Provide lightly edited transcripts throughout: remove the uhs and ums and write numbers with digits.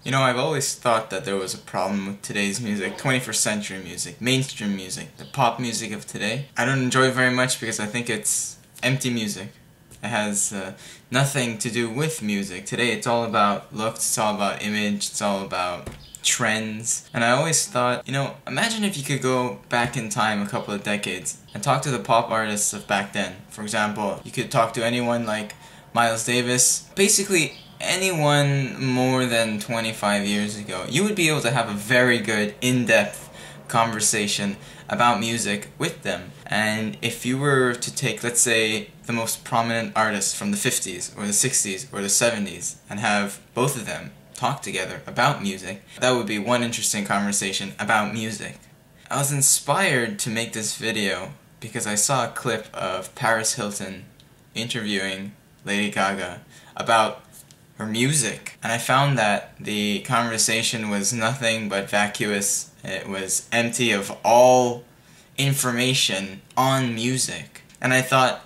You know, I've always thought that there was a problem with today's music, 21st century music, mainstream music, the pop music of today. I don't enjoy it very much because I think it's empty music. It has nothing to do with music. Today it's all about looks, it's all about image, it's all about trends. And I always thought, you know, imagine if you could go back in time a couple of decades and talk to the pop artists of back then. For example, you could talk to anyone like Miles Davis, basically anyone more than 25 years ago. You would be able to have a very good, in-depth conversation about music with them. And if you were to take, let's say, the most prominent artists from the 50s or the 60s or the 70s and have both of them talk together about music, that would be one interesting conversation about music. I was inspired to make this video because I saw a clip of Paris Hilton interviewing Lady Gaga about her music, and I found that the conversation was nothing but vacuous. It was empty of all information on music. And I thought,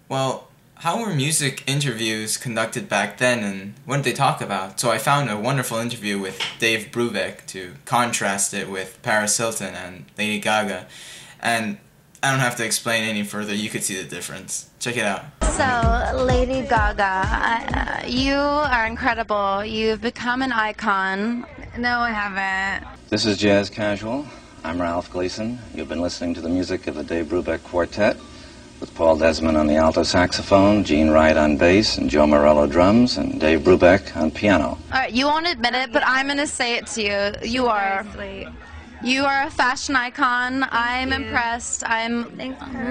well, how were music interviews conducted back then and what did they talk about? So I found a wonderful interview with Dave Brubeck to contrast it with Paris Hilton and Lady Gaga. And I don't have to explain any further, you could see the difference. Check it out. So, Lady Gaga, you are incredible. You've become an icon. No, I haven't. This is Jazz Casual. I'm Ralph Gleason. You've been listening to the music of the Dave Brubeck Quartet with Paul Desmond on the alto saxophone, Gene Wright on bass, and Joe Morello drums, and Dave Brubeck on piano. All right, you won't admit it, but I'm going to say it to you. You are a fashion icon. I'm impressed. I'm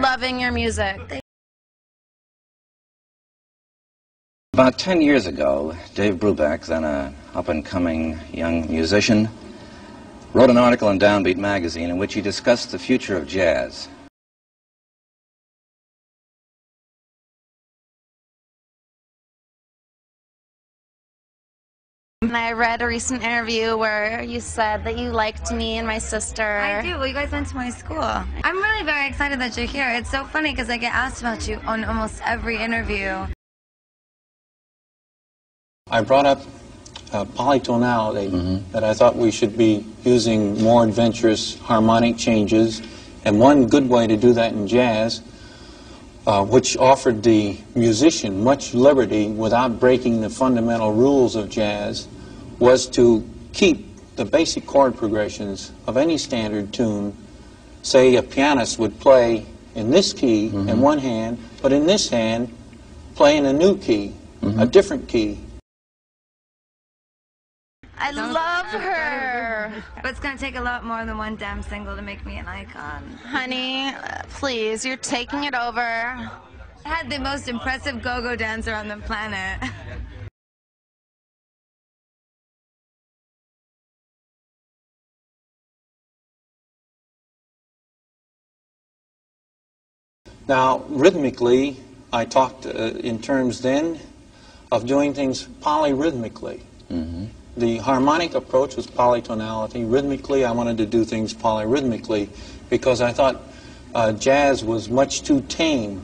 loving your music. About 10 years ago, Dave Brubeck, then an up-and-coming young musician, wrote an article in Downbeat magazine in which he discussed the future of jazz. And I read a recent interview where you said that you liked me and my sister. I do. Well, you guys went to my school. I'm really very excited that you're here. It's so funny because I get asked about you on almost every interview. I brought up polytonality, that I thought we should be using more adventurous harmonic changes, and one good way to do that in jazz, which offered the musician much liberty without breaking the fundamental rules of jazz, was to keep the basic chord progressions of any standard tune. Say a pianist would play in this key in one hand, but in this hand play in a new key, a different key. I love her. But it's going to take a lot more than one damn single to make me an icon. Honey, please, you're taking it over. I had the most impressive go-go dancer on the planet. Now, rhythmically, I talked in terms then of doing things polyrhythmically. The harmonic approach was polytonality. Rhythmically, I wanted to do things polyrhythmically because I thought jazz was much too tame